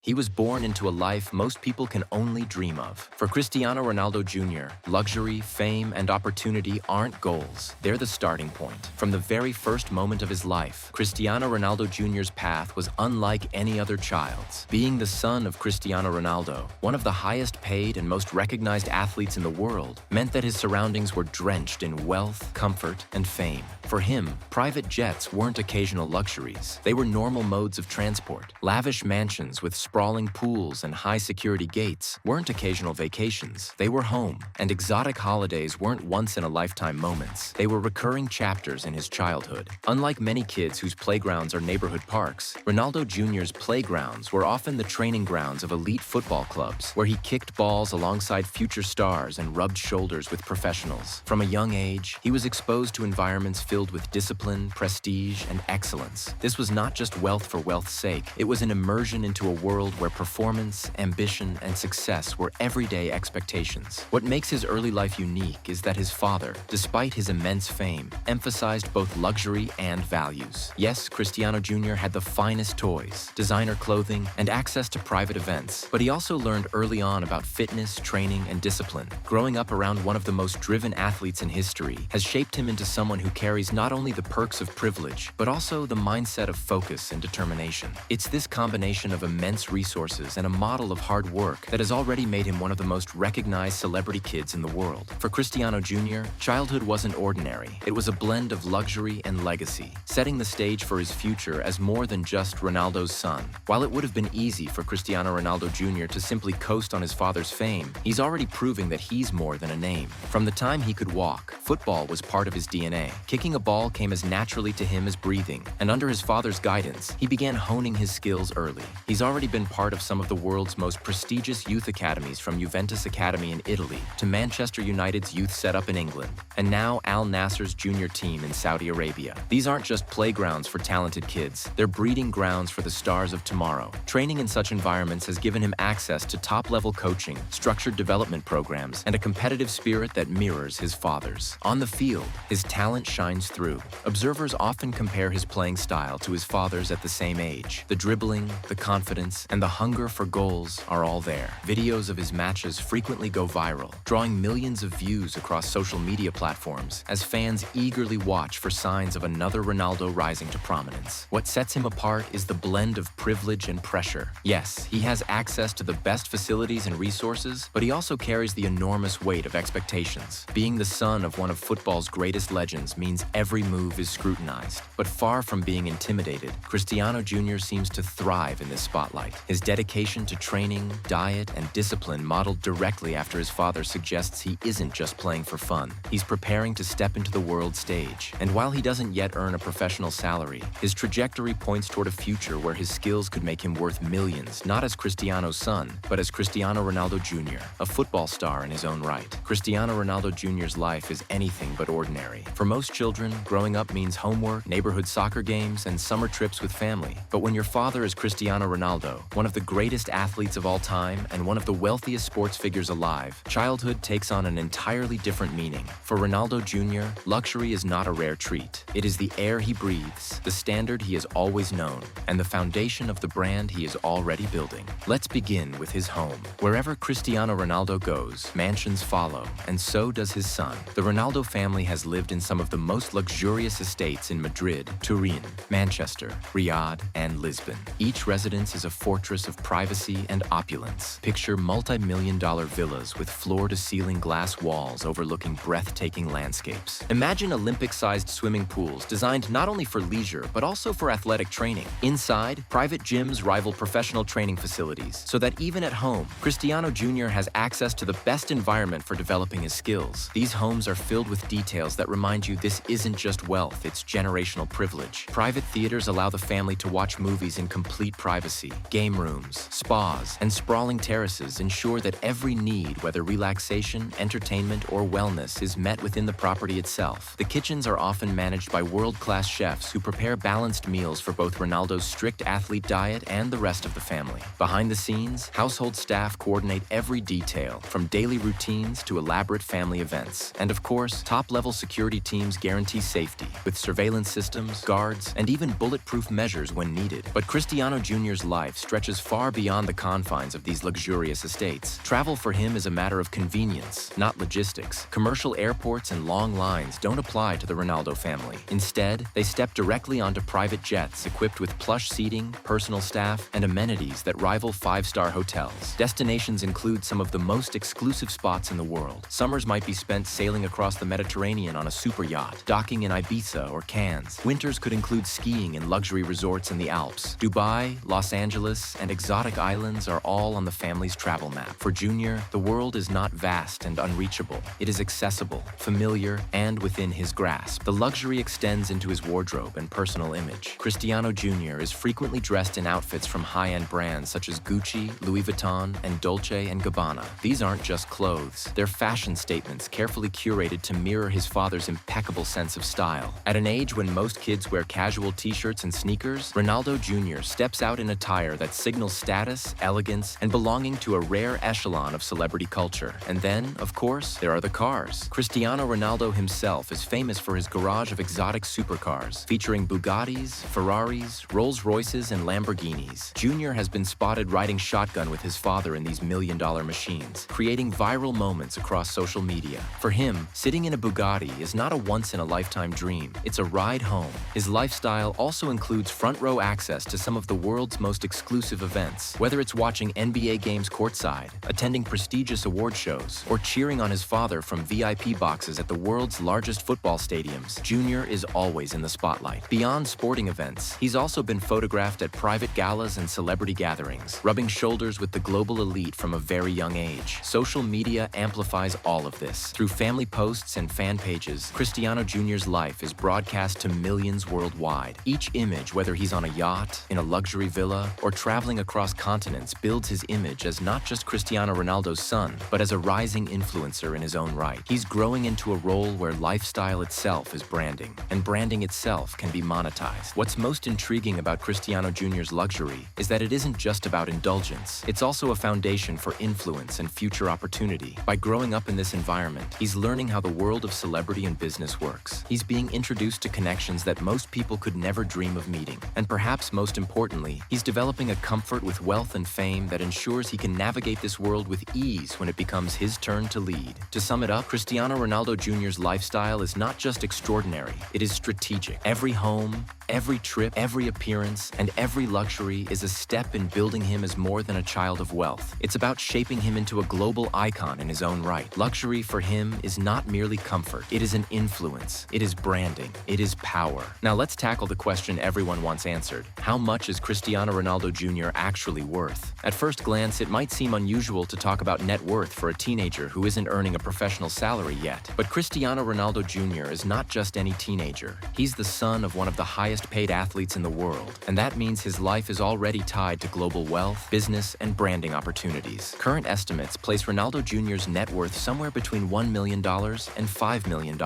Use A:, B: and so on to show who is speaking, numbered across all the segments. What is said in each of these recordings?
A: He was born into a life most people can only dream of. For Cristiano Ronaldo Jr., luxury, fame, and opportunity aren't goals. They're the starting point. From the very first moment of his life, Cristiano Ronaldo Jr.'s path was unlike any other child's. Being the son of Cristiano Ronaldo, one of the highest paid and most recognized athletes in the world, meant that his surroundings were drenched in wealth, comfort, and fame. For him, private jets weren't occasional luxuries. They were normal modes of transport. Lavish mansions with sprawling pools and high-security gates weren't occasional vacations. They were home. And exotic holidays weren't once-in-a-lifetime moments. They were recurring chapters in his childhood. Unlike many kids whose playgrounds are neighborhood parks, Ronaldo Jr.'s playgrounds were often the training grounds of elite football clubs, where he kicked balls alongside future stars and rubbed shoulders with professionals. From a young age, he was exposed to environments filled with discipline, prestige, and excellence. This was not just wealth for wealth's sake. It was an immersion into a world where performance, ambition, and success were everyday expectations. What makes his early life unique is that his father, despite his immense fame, emphasized both luxury and values. Yes, Cristiano Jr. had the finest toys, designer clothing, and access to private events, but he also learned early on about fitness, training, and discipline. Growing up around one of the most driven athletes in history has shaped him into someone who carries not only the perks of privilege, but also the mindset of focus and determination. It's this combination of immense resources and a model of hard work that has already made him one of the most recognized celebrity kids in the world. For Cristiano Jr., childhood wasn't ordinary. It was a blend of luxury and legacy, setting the stage for his future as more than just Ronaldo's son. While it would have been easy for Cristiano Ronaldo Jr. to simply coast on his father's fame, he's already proving that he's more than a name. From the time he could walk, football was part of his DNA. Kicking a ball came as naturally to him as breathing, and under his father's guidance, he began honing his skills early. He's already been part of some of the world's most prestigious youth academies, from Juventus Academy in Italy to Manchester United's youth setup in England, and now Al-Nassr's junior team in Saudi Arabia. These aren't just playgrounds for talented kids, they're breeding grounds for the stars of tomorrow. Training in such environments has given him access to top-level coaching, structured development programs, and a competitive spirit that mirrors his father's. On the field, his talent shines through. Observers often compare his playing style to his father's at the same age. The dribbling, the confidence, and the hunger for goals are all there. Videos of his matches frequently go viral, drawing millions of views across social media platforms as fans eagerly watch for signs of another Ronaldo rising to prominence. What sets him apart is the blend of privilege and pressure. Yes, he has access to the best facilities and resources, but he also carries the enormous weight of expectations. Being the son of one of football's greatest legends means every move is scrutinized. But far from being intimidated, Cristiano Jr. seems to thrive in this spotlight. His dedication to training, diet, and discipline modeled directly after his father suggests he isn't just playing for fun. He's preparing to step into the world stage. And while he doesn't yet earn a professional salary, his trajectory points toward a future where his skills could make him worth millions, not as Cristiano's son, but as Cristiano Ronaldo Jr., a football star in his own right. Cristiano Ronaldo Jr.'s life is anything but ordinary. For most children, growing up means homework, neighborhood soccer games, and summer trips with family. But when your father is Cristiano Ronaldo, one of the greatest athletes of all time and one of the wealthiest sports figures alive, childhood takes on an entirely different meaning. For Ronaldo Jr., luxury is not a rare treat. It is the air he breathes, the standard he has always known, and the foundation of the brand he is already building. Let's begin with his home. Wherever Cristiano Ronaldo goes, mansions follow, and so does his son. The Ronaldo family has lived in some of the most luxurious estates in Madrid, Turin, Manchester, Riyadh, and Lisbon. Each residence is a fortress of privacy and opulence. Picture multi-million-dollar villas with floor-to-ceiling glass walls overlooking breathtaking landscapes. Imagine Olympic-sized swimming pools designed not only for leisure, but also for athletic training. Inside, private gyms rival professional training facilities, so that even at home, Cristiano Jr. has access to the best environment for developing his skills. These homes are filled with details that remind you this isn't just wealth, it's generational privilege. Private theaters allow the family to watch movies in complete privacy. Game rooms, spas, and sprawling terraces ensure that every need, whether relaxation, entertainment, or wellness, is met within the property itself. The kitchens are often managed by world-class chefs who prepare balanced meals for both Ronaldo's strict athlete diet and the rest of the family. Behind the scenes, household staff coordinate every detail, from daily routines to elaborate family events. And of course, top-level security teams guarantee safety, with surveillance systems, guards, and even bulletproof measures when needed. But Cristiano Jr.'s life stretches far beyond the confines of these luxurious estates. Travel for him is a matter of convenience, not logistics. Commercial airports and long lines don't apply to the Ronaldo family. Instead, they step directly onto private jets equipped with plush seating, personal staff, and amenities that rival five-star hotels. Destinations include some of the most exclusive spots in the world. Summers might be spent sailing across the Mediterranean on a super yacht, docking in Ibiza or Cannes. Winters could include skiing in luxury resorts in the Alps. Dubai, Los Angeles, and exotic islands are all on the family's travel map. For Junior, the world is not vast and unreachable. It is accessible, familiar, and within his grasp. The luxury extends into his wardrobe and personal image. Cristiano Jr. is frequently dressed in outfits from high-end brands such as Gucci, Louis Vuitton, and Dolce & Gabbana. These aren't just clothes. They're fashion statements carefully curated to mirror his father's impeccable sense of style. At an age when most kids wear casual t-shirts and sneakers, Ronaldo Jr. steps out in attire that signals status, elegance, and belonging to a rare echelon of celebrity culture. And then, of course, there are the cars. Cristiano Ronaldo himself is famous for his garage of exotic supercars, featuring Bugattis, Ferraris, Rolls-Royces, and Lamborghinis. Junior has been spotted riding shotgun with his father in these million-dollar machines, creating viral moments across social media. For him, sitting in a Bugatti is not a once-in-a-lifetime dream. It's a ride home. His lifestyle also includes front-row access to some of the world's most exclusive events. Whether it's watching NBA games courtside, attending prestigious award shows, or cheering on his father from VIP boxes at the world's largest football stadiums, Junior is always in the spotlight. Beyond sporting events, he's also been photographed at private galas and celebrity gatherings, rubbing shoulders with the global elite from a very young age. Social media amplifies all of this. Through family posts and fan pages, Cristiano Jr.'s life is broadcast to millions worldwide. Each image, whether he's on a yacht, in a luxury villa, or traveling across continents, builds his image as not just Cristiano Ronaldo's son, but as a rising influencer in his own right. He's growing into a role where lifestyle itself is branding, and branding itself can be monetized. What's most intriguing about Cristiano Jr.'s luxury is that it isn't just about indulgence. It's also a foundation for influence and future opportunity. By growing up in this environment, he's learning how the world of celebrity and business works. He's being introduced to connections that most people could never dream of meeting. And perhaps most importantly, he's developing a comfort with wealth and fame that ensures he can navigate this world with ease when it becomes his turn to lead. To sum it up, Cristiano Ronaldo Jr.'s lifestyle is not just extraordinary, it is strategic. Every home, every trip, every appearance, and every luxury is a step in building him as more than a child of wealth. It's about shaping him into a global icon in his own right. Luxury for him is not merely comfort. It is an influence. It is branding. It is power. Now let's tackle the question everyone wants answered. How much is Cristiano Ronaldo Jr. actually worth? At first glance, it might seem unusual to talk about net worth for a teenager who isn't earning a professional salary yet. But Cristiano Ronaldo Jr. is not just any teenager. He's the son of one of the highest paid athletes in the world, and that means his life is already tied to global wealth, business, and branding opportunities. Current estimates place Ronaldo Jr.'s net worth somewhere between $1 million and $5 million.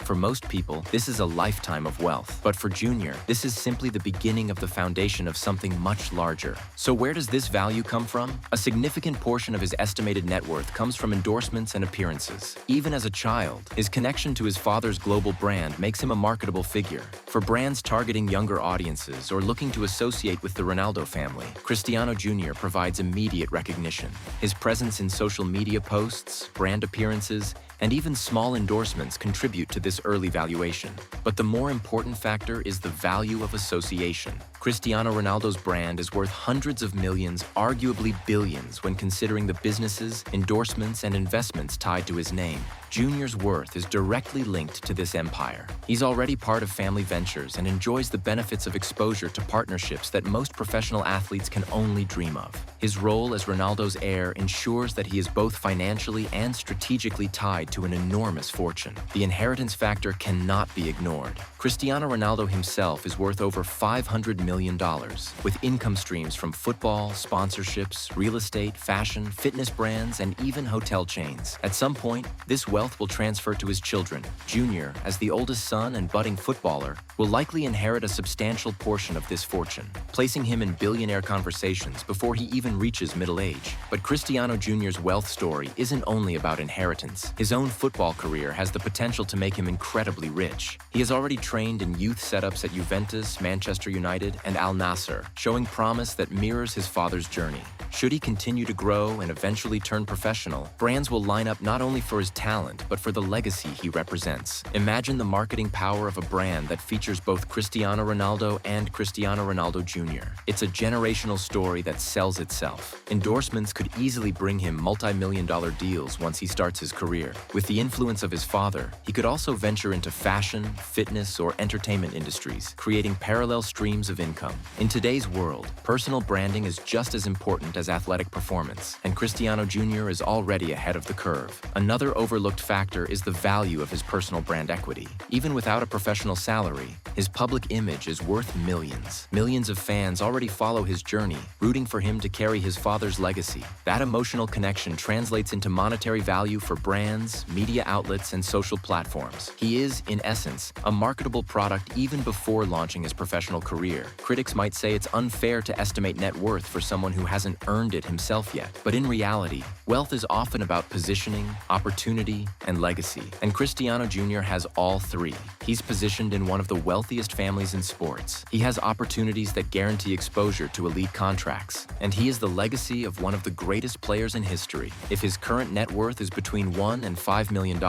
A: For most people, this is a lifetime of wealth. But for Jr., this is simply the beginning of the foundation of something much larger. So where does this value come from? A significant portion of his estimated net worth comes from endorsements and appearances. Even as a child, his connection to his father's global brand makes him a marketable figure. For brands targeting younger audiences or looking to associate with the Ronaldo family, Cristiano Jr. provides immediate recognition. His presence in social media posts, brand appearances, and even small endorsements contribute to this early valuation. But the more important factor is the value of association. Cristiano Ronaldo's brand is worth hundreds of millions, arguably billions, when considering the businesses, endorsements, and investments tied to his name. Junior's worth is directly linked to this empire. He's already part of family ventures and enjoys the benefits of exposure to partnerships that most professional athletes can only dream of. His role as Ronaldo's heir ensures that he is both financially and strategically tied to an enormous fortune. The inheritance factor cannot be ignored. Cristiano Ronaldo himself is worth over $500 million, with income streams from football, sponsorships, real estate, fashion, fitness brands, and even hotel chains. At some point, this wealth will transfer to his children. Junior, as the oldest son and budding footballer, will likely inherit a substantial portion of this fortune, placing him in billionaire conversations before he even even reaches middle age. But Cristiano Jr.'s wealth story isn't only about inheritance. His own football career has the potential to make him incredibly rich. He has already trained in youth setups at Juventus, Manchester United, and Al-Nassr, showing promise that mirrors his father's journey. Should he continue to grow and eventually turn professional, brands will line up not only for his talent, but for the legacy he represents. Imagine the marketing power of a brand that features both Cristiano Ronaldo and Cristiano Ronaldo Jr. It's a generational story that sells itself. Endorsements could easily bring him multi-million-dollar deals once he starts his career. With the influence of his father, he could also venture into fashion, fitness, or entertainment industries, creating parallel streams of income. In today's world, personal branding is just as important as athletic performance, and Cristiano Jr. is already ahead of the curve. Another overlooked factor is the value of his personal brand equity. Even without a professional salary, his public image is worth millions. Millions of fans already follow his journey, rooting for him to carry his father's legacy. That emotional connection translates into monetary value for brands, media outlets, and social platforms. He is, in essence, a marketable product even before launching his professional career. Critics might say it's unfair to estimate net worth for someone who hasn't earned it himself yet. But in reality, wealth is often about positioning, opportunity, and legacy. And Cristiano Jr. has all three. He's positioned in one of the wealthiest families in sports. He has opportunities that guarantee exposure to elite contracts. And he is the legacy of one of the greatest players in history. If his current net worth is between $1 and $5 million,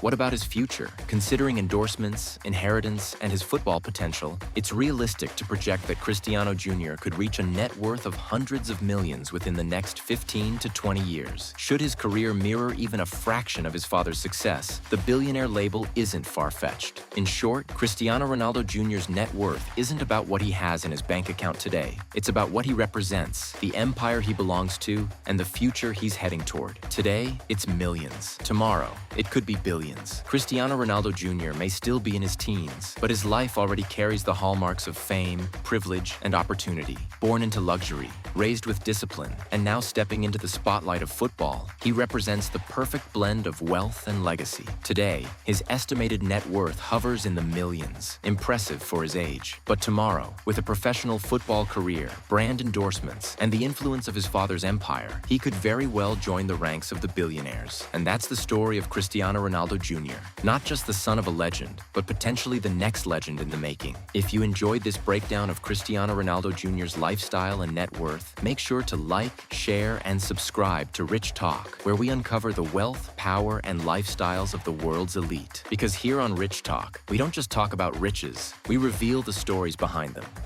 A: what about his future? Considering endorsements, inheritance, and his football potential, it's realistic to project that Cristiano Jr. could reach a net worth of hundreds of millions within the next 15 to 20 years. Should his career mirror even a fraction of his father's success, the billionaire label isn't far-fetched. In short, Cristiano Ronaldo Jr.'s net worth isn't about what he has in his bank account today. It's about what he represents, the empire he belongs to, and the future he's heading toward. Today, it's millions. Tomorrow, it could be billions. Cristiano Ronaldo Jr. may still be in his teens, but his life already carries the hallmarks of fame, privilege, and opportunity. Born into luxury, raised with discipline, and now stepping into the spotlight of football, he represents the perfect blend of wealth and legacy. Today, his estimated net worth hovers in the millions, impressive for his age. But tomorrow, with a professional football career, brand endorsements, and the influence of his father's empire, he could very well join the ranks of the billionaires. And that's the story of Cristiano Ronaldo Jr. Not just the son of a legend, but potentially the next legend in the making. If you enjoyed this breakdown of Cristiano Ronaldo Jr.'s lifestyle and net worth, make sure to like, share, and subscribe to Rich Talk, where we uncover the wealth, power, and lifestyles of the world's elite. Because here on Rich Talk, we don't just talk about riches, we reveal the stories behind them.